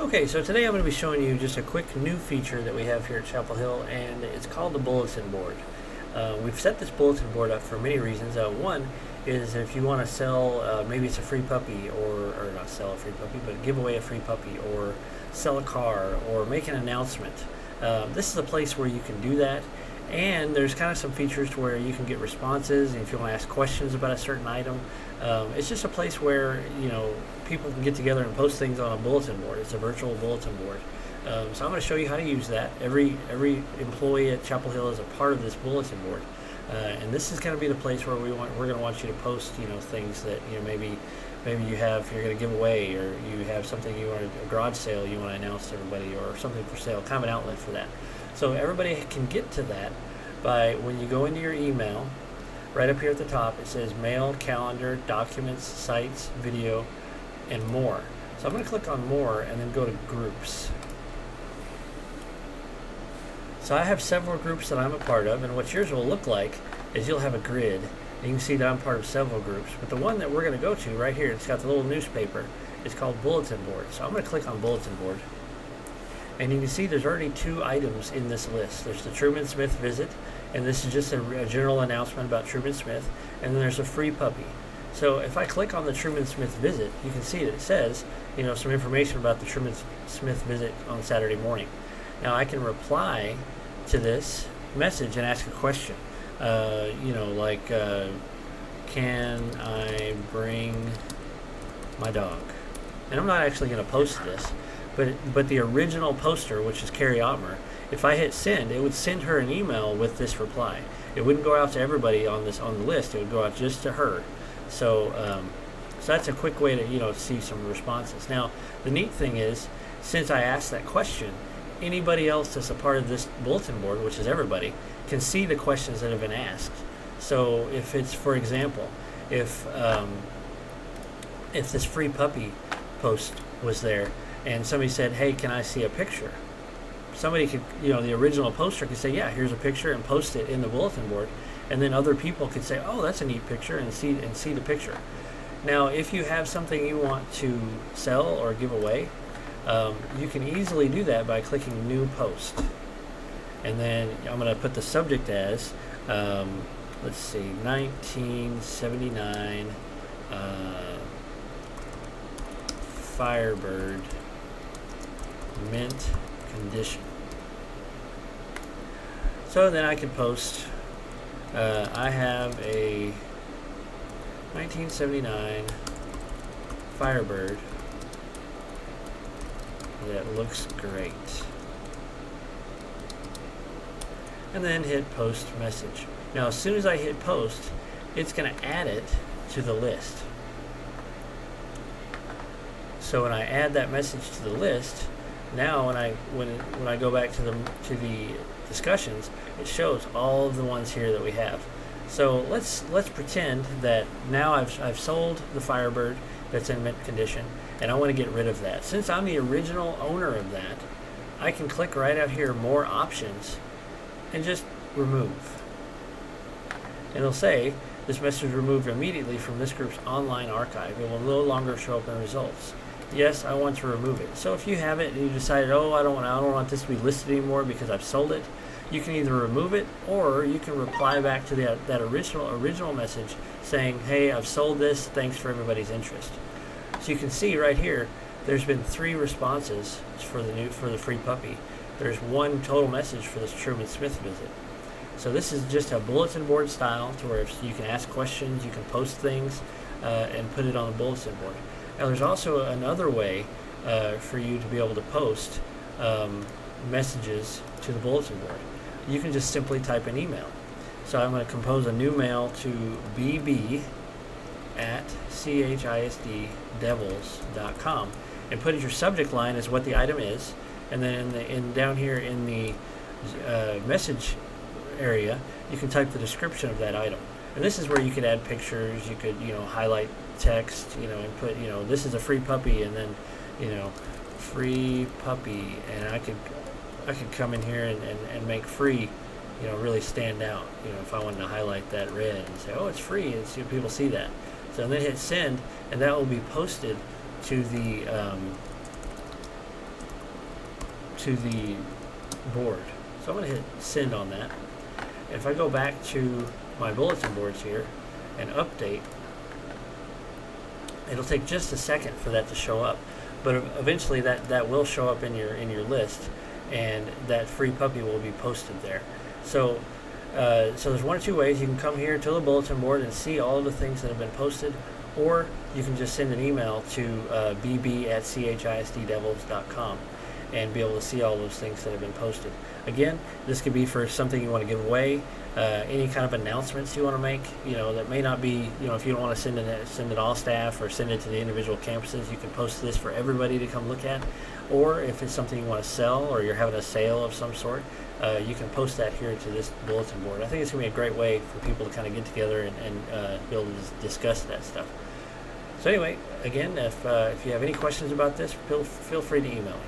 Okay, so today I'm going to be showing you just a quick new feature that we have here at Chapel Hill, and it's called the Bulletin board. We've set this Bulletin board up for many reasons. One is if you want to sell, maybe it's a free puppy, or not sell a free puppy, but give away a free puppy, or sell a car, or make an announcement. This is a place where you can do that, and there's kind of some features to where you can get responses, and if you want to ask questions about a certain item. It's just a place where people can get together and post things on a bulletin board. It's a virtual bulletin board. So I'm going to show you how to use that. Every employee at Chapel Hill is a part of this bulletin board, and this is going to be the place where we're going to want you to post things that maybe you're going to give away, or you have something you want, a garage sale you want to announce to everybody, or something for sale, kind of an outlet for that. So everybody can get to that by when you go into your email. Right up here at the top, it says Mail, Calendar, Documents, Sites, Video, and More. So I'm going to click on More and then go to Groups. So I have several groups that I'm a part of, and what yours will look like is you'll have a grid. And you can see that I'm part of several groups. But the one that we're going to go to right here, it's got the little newspaper, it's called Bulletin Board. So I'm going to click on Bulletin Board. And you can see there's already 2 items in this list. There's the Truman Smith visit, and this is just a general announcement about Truman Smith, and then there's a free puppy. So if I click on the Truman Smith visit, you can see that it says, some information about the Truman Smith visit on Saturday morning. Now I can reply to this message and ask a question. Can I bring my dog? And I'm not actually going to post this. But the original poster, which is Carrie Ottmer, if I hit send, it would send her an email with this reply. It wouldn't go out to everybody on the list. It would go out just to her. So that's a quick way to see some responses. Now the neat thing is, since I asked that question, anybody else that's a part of this bulletin board, which is everybody, can see the questions that have been asked. So if it's, for example, if this free puppy post was there, and somebody said, hey, can I see a picture? Somebody could, the original poster could say, yeah, here's a picture, and post it in the bulletin board. And then other people could say, oh, that's a neat picture, and see the picture. Now, if you have something you want to sell or give away, you can easily do that by clicking New Post. And then I'm going to put the subject as, 1979 Firebird mint condition. So then I can post, I have a 1979 Firebird that looks great, and then hit post message. Now as soon as I hit post, it's going to add it to the list. So when I add that message to the list, now when I go back to the discussions, it shows all of the ones here that we have. So let's pretend that now I've sold the Firebird that's in mint condition, and I want to get rid of that. Since I'm the original owner of that, I can click right out here, More Options, and just remove. And it'll say this message was removed immediately from this group's online archive. It will no longer show up in results. Yes, I want to remove it. So if you have it and you decided, oh, I don't want this to be listed anymore because I've sold it, you can either remove it, or you can reply back to that original message saying, hey, I've sold this, thanks for everybody's interest. So you can see right here, there's been 3 responses for the free puppy. There's 1 total message for this Truman Smith visit. So this is just a bulletin board style, to where if you can ask questions, you can post things, and put it on the bulletin board. Now there's also another way for you to be able to post messages to the bulletin board. You can just simply type an email. So I'm going to compose a new mail to bb@CHISDdevils.com and put as your subject line as what the item is, and then down here in the message area, you can type the description of that item. And this is where you could add pictures, you could highlight text, and put, this is a free puppy, and then, free puppy, and I could come in here and make free, really stand out, if I wanted to highlight that red and say, oh, it's free, and see people see that. So then hit send, and that will be posted to the to the board. So I'm going to hit send on that. If I go back to my bulletin boards here and update, it'll take just a second for that to show up, but eventually that will show up in your list, and that free puppy will be posted there. So so there's one or two ways. You can come here to the bulletin board and see all of the things that have been posted, or you can just send an email to bb@chisddevils.com and be able to see all those things that have been posted. Again, this could be for something you want to give away, any kind of announcements you want to make. That may not be, if you don't want to send it all staff or send it to the individual campuses, you can post this for everybody to come look at. Or if it's something you want to sell, or you're having a sale of some sort, you can post that here to this bulletin board. I think it's going to be a great way for people to kind of get together and be able to discuss that stuff. So anyway, again, if you have any questions about this, feel free to email me.